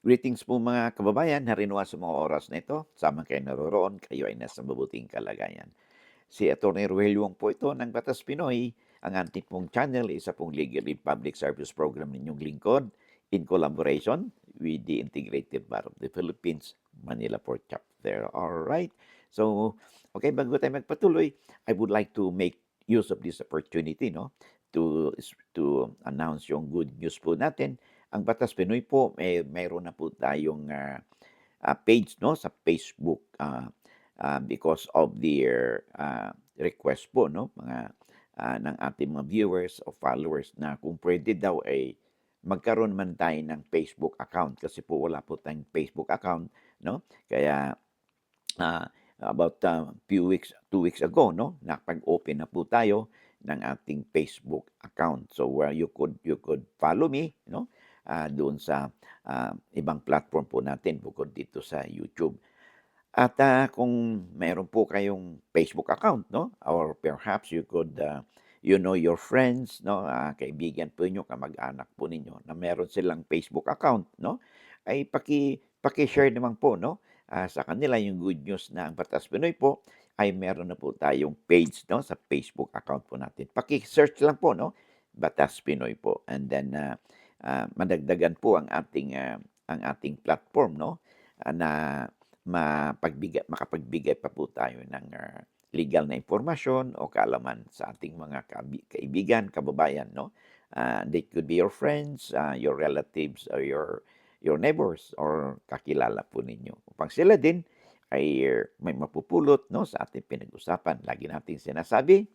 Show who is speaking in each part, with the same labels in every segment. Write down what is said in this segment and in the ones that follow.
Speaker 1: Greetings po mga kababayan, narinwa sa mga oras na ito. Sama kayo naroroon, kayo ay nasa mabuting kalagayan. Si Atty. Ruel Wong po ito ng Batas Pinoy. Ang ating pong channel, isa pong legally public service program ninyong lingkod in collaboration with the Integrated Bar of the Philippines, Manila Port Chapter. Alright. So, okay, bago tayo magpatuloy, I would like to make use of this opportunity, no, to to announce yung good news po natin. Ang Batas Pinoy po, mayroon na po tayong page, no, sa Facebook, because of their request po, no, mga ng ating mga viewers o followers na kung pwede daw ay magkaroon man tayo ng Facebook account kasi po wala po tayong Facebook account, no? Kaya about few weeks, 2 weeks ago, no, nakapag-open na po tayo ng ating Facebook account. So you could follow me, no, doon sa ibang platform po natin bukod dito sa YouTube. At kung meron po kayong Facebook account, no, or perhaps you could, your friends, no, kaibigan po ninyo, kamag-anak po ninyo na meron silang Facebook account, no, ay paki-share naman po, no, sa kanila yung good news na ang Batas Pinoy po ay meron na po tayong page, no, sa Facebook account po natin. Paki-search lang po, no, Batas Pinoy po. And then madagdagan po ang ating platform, no, na makapagbigay pa po tayo ng legal na impormasyon o kaalaman sa ating mga kaibigan, kababayan, no? They could be your friends, your relatives, or your neighbors, or kakilala po ninyo. Upang sila din ay may mapupulot, no, sa ating pinag-usapan. Lagi nating sinasabi,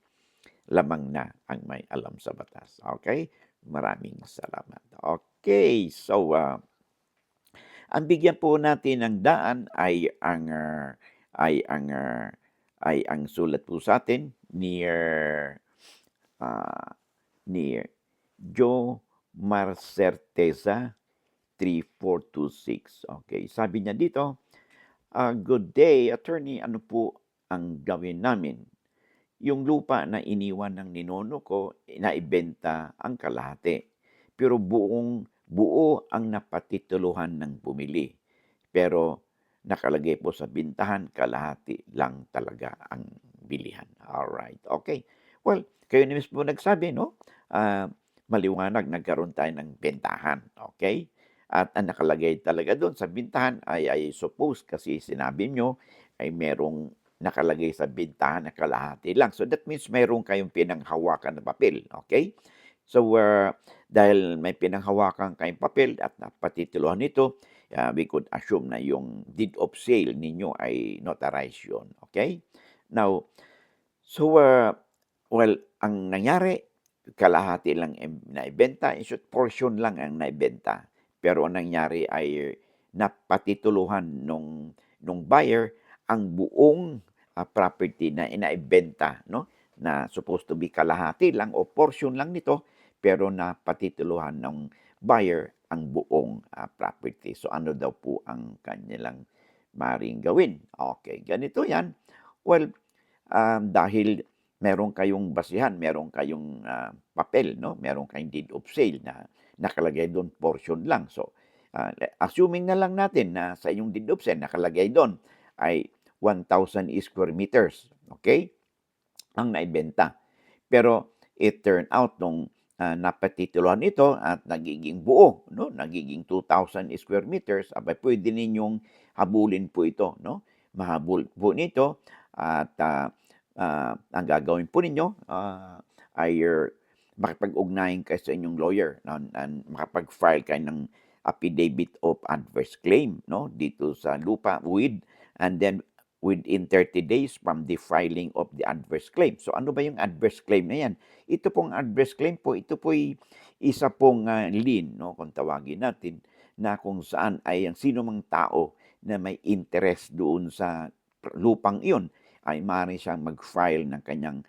Speaker 1: lamang na ang may alam sa batas. Okay? Maraming salamat. Okay, so ang bigyan po natin ng daan ay ang ay ang sulat po sa atin ah, ni Joe Marcerteza 3426. Okay, sabi niya dito, good day, attorney. Ano po ang gawin namin? Yung lupa na iniwan ng ninono ko, naibenta ang kalahati. Pero buo ang napatituluhan ng bumili. Pero nakalagay po sa bintahan, kalahati lang talaga ang bilihan. Alright, okay. Well, kayo na mismo nagsabi, no? Maliwanag, nagkaroon tayo ng bentahan, okay? At ang nakalagay talaga doon sa bintahan ay suppose kasi sinabi nyo ay merong nakalagay sa bintahan na kalahati lang. So that means meron kayong pinanghawakan na papel, okay? So dahil may pinanghawakan kayong papel at napatituluhan nito, we could assume na yung deed of sale ninyo ay notarized yun, okay? Now, so well, ang nangyari, kalahati lang naibenta, in short, portion lang ang naibenta. Pero ang nangyari ay napatituluhan nung buyer ang buong property na inaibenta, no? Na supposed to be kalahati lang o portion lang nito, pero napatituluhan ng buyer ang buong property. So ano daw po ang kanilang maring gawin? Okay, ganito yan. Well, dahil meron kayong basihan, meron kayong papel, no? Meron kayong deed of sale na nakalagay doon portion lang. So, assuming na lang natin na sa inyong deed of sale nakalagay doon ay 1,000 square meters, okay? Ang naibenta. Pero it turned out nung napatituluhan ito at nagiging buo, no? Nagiging 2,000 square meters, abay pwede ninyong habulin po ito, no? Mahabol po nito at ang gagawin po ninyo ay makipag-ugnayan kayo sa inyong lawyer, no? And makapag-file kayo ng affidavit of adverse claim, no, dito sa lupa and then within 30 days from the filing of the adverse claim. So ano ba yung adverse claim na yan? Ito pong adverse claim po, ito po isa pong lien, no, kung tawagin natin, na kung saan ay ang sino mang tao na may interest doon sa lupang iyon ay maaari siyang mag-file ng kanyang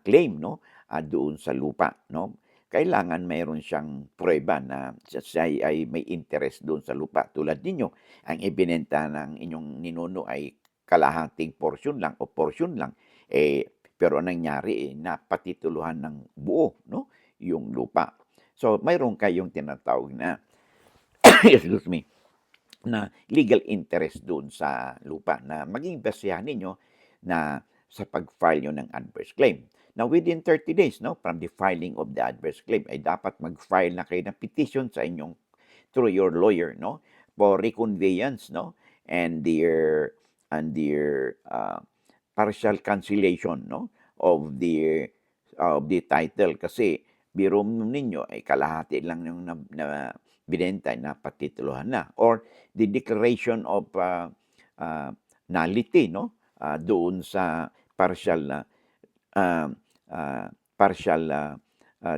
Speaker 1: claim, no, doon sa lupa, no. Kailangan mayroon siyang pruweba na siya ay may interest doon sa lupa. Tulad ninyo, ang ibinenta ng inyong ninuno ay kalahating portion lang o portion lang. Pero ang nangyari, napatituluhan ng buo, no, yung lupa. So mayroon kayong tinatawag na excuse me, na legal interest doon sa lupa na maging basehan ninyo na sa pag-file nyo ng adverse claim. Now, within 30 days, no, from the filing of the adverse claim, ay dapat mag-file na kayo ng petition sa inyong through your lawyer, no, for reconveyance, no, and their partial cancellation, no, of the title kasi biro ninyo ay kalahati lang yung na binenta na patituluhan na, or the declaration of nullity, no, doon sa partial uh, uh, partial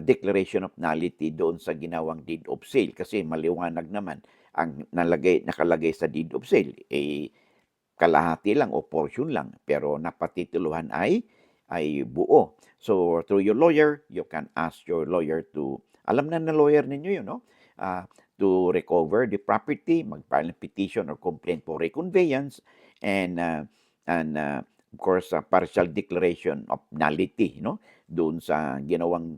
Speaker 1: declaration of nullity doon sa ginawang deed of sale kasi maliwanag naman ang nakalagay sa deed of sale kalahati lang o portion lang pero napatituluhan ay buo. So through your lawyer, you can ask your lawyer to, alam na lawyer ninyo yun, no? To recover the property, mag-file ng petition or complaint for reconveyance, and of course partial declaration of nullity, no? Doon sa ginawang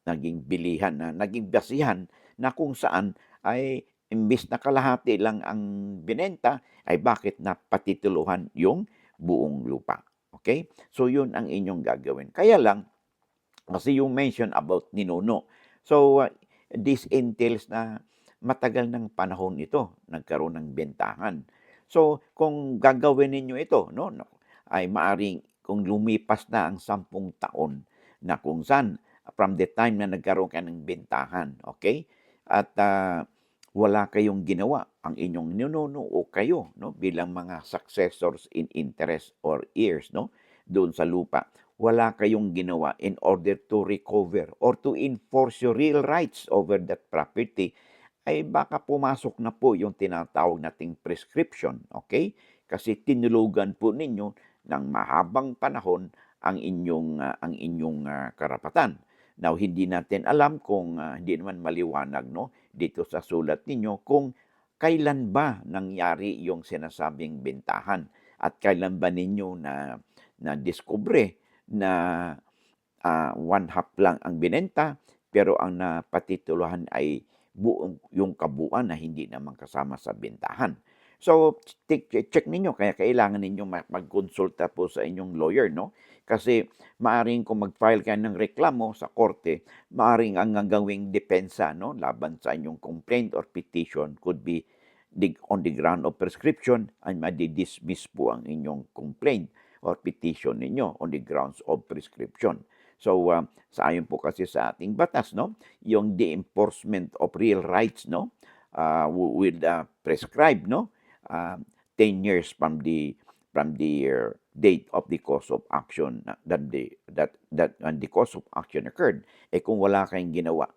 Speaker 1: naging bilihan na naging basihan na kung saan ay imbis na kalahati lang ang binenta, ay bakit napatituluhan yung buong lupa. Okay? So, yun ang inyong gagawin. Kaya lang, kasi you mentioned about ninuno. So, this entails na matagal ng panahon ito, nagkaroon ng bentahan. So, kung gagawin ninyo ito, no, ay maaring kung lumipas na ang 10 taon na kung saan from the time na nagkaroon ka ng bentahan, okay? At wala kayong ginawa ang inyong ninuno o kayo, no, bilang mga successors in interest or heirs, no, doon sa lupa. Wala kayong ginawa in order to recover or to enforce your real rights over that property, ay baka pumasok na po yung tinatawag nating prescription, okay? Kasi tinulugan po ninyo ng mahabang panahon ang inyong karapatan. Now, hindi natin alam kung hindi naman maliwanag, no, dito sa sulat ninyo kung kailan ba nangyari yung sinasabing bentahan at kailan ba ninyo na diskubre na one half lang ang binenta pero ang napatituluhan ay yung kabuuan na hindi naman kasama sa bentahan. So, check ninyo, kaya kailangan ninyo magkonsulta po sa inyong lawyer, no? Kasi maaring kung mag-file kayo ng reklamo sa korte, maaring ang gagawing depensa, no, laban sa inyong complaint or petition could be on the ground of prescription ay madi-dismiss po ang inyong complaint or petition ninyo on the grounds of prescription. So, sa ayon po kasi sa ating batas, no, yung the enforcement of real rights, no, will prescribe, no, 10 years from the date of the cause of action that when the cause of action occurred. Kung wala kayong ginawa,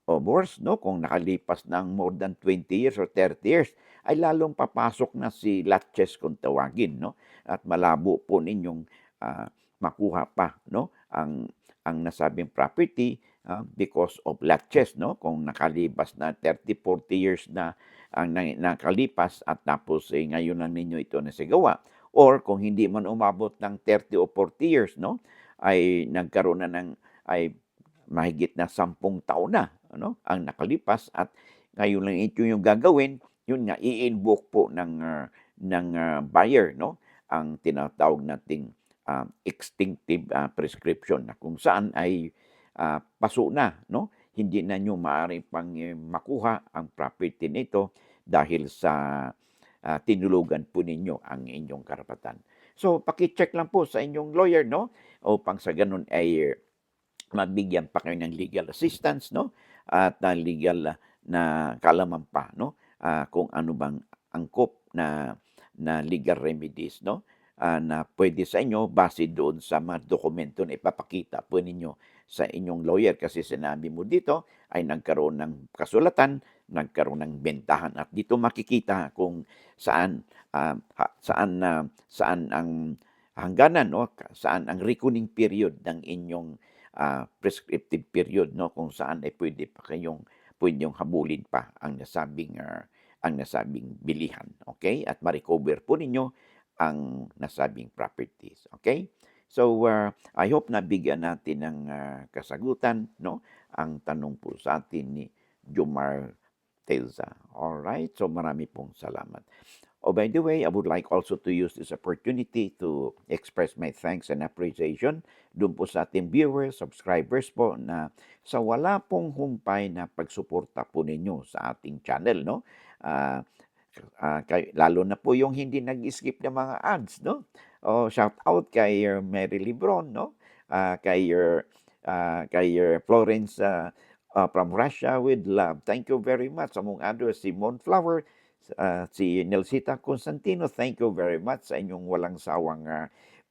Speaker 1: of course, no, kung nakalipas ng more than 20 years or 30 years, ay lalong papasok na si laches kung tawagin, no, at malabo po ninyong makuha pa, no, ang nasabing property because of laches, no, kung nakalipas na 30, 40 years na ang nakalipas at tapos ngayon lang ninyo ito nasigawa, or kung hindi man umabot ng 30 o 40 years, no, ay nagkaroon na ay mahigit na 10 taon na, ano, ang nakalipas at ngayon lang ito yung gagawin, yun nga i-invoke po ng buyer, no, ang tinatawag nating extinctive prescription na kung saan ay paso na, no, hindi na nyo maaari pang makuha ang property nito dahil sa tinulugan po ninyo ang inyong karapatan. So, paki-check lang po sa inyong lawyer, no, upang sa ganun ay mabigyan pa kayo ng legal assistance, no, at legal na kaalaman pa, no, kung ano bang angkop na legal remedies, no, na pwede sa inyo base doon sa mga dokumento na ipapakita po ninyo sa inyong lawyer kasi sinabi mo dito ay nagkaroon ng kasulatan, nagkaroon ng bentahan at dito makikita kung saan ang hangganan, no, saan ang reckoning period ng inyong prescriptive period, no, kung saan ay pwede yung habulin pa ang nasabing bilihan, okay, at ma-recover po ninyo ang nasabing properties, okay. So, I hope nabigyan natin ng kasagutan, no, ang tanong po sa atin ni Jomar Teza. Alright, so marami pong salamat. Oh, by the way, I would like also to use this opportunity to express my thanks and appreciation doon po sa ating viewers, subscribers po na sa wala pong humpay na pagsuporta po ninyo sa ating channel, no? Ah, lalo na po yung hindi nag-skip ng mga ads, no? Oh, shout out kay Mary Lebron, no? Kay Florence from Russia with love. Thank you very much. Among others, si Monflower, si Nelsita Constantino, thank you very much sa inyong walang sawang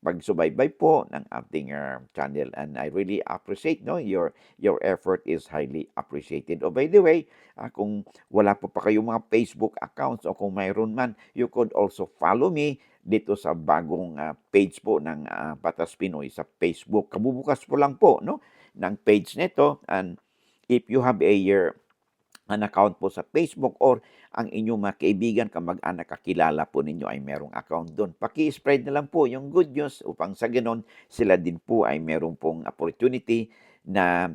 Speaker 1: pagsubaybay po ng ating channel, and I really appreciate, no, your effort is highly appreciated. Oh, by the way, kung wala po pa kayong mga Facebook accounts o kung mayroon man, you could also follow me dito sa bagong page po ng Batas Pinoy sa Facebook. Kabubukas po lang po, no, ng page nito, and if you have an account po sa Facebook or ang inyong mga kaibigan, kamag-anak, kakilala po ninyo ay merong account doon, paki-spread na lang po yung good news upang sa ganon sila din po ay merong pong opportunity na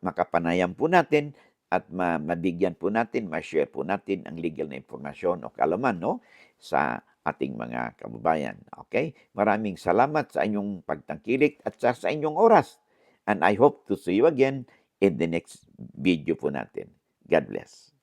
Speaker 1: makapanayam po natin at mabigyan po natin, ma-share po natin ang legal na impormasyon o kaalaman, no, sa ating mga kababayan. Okay? Maraming salamat sa inyong pagtangkilik at sa inyong oras. And I hope to see you again in the next video po natin. God bless.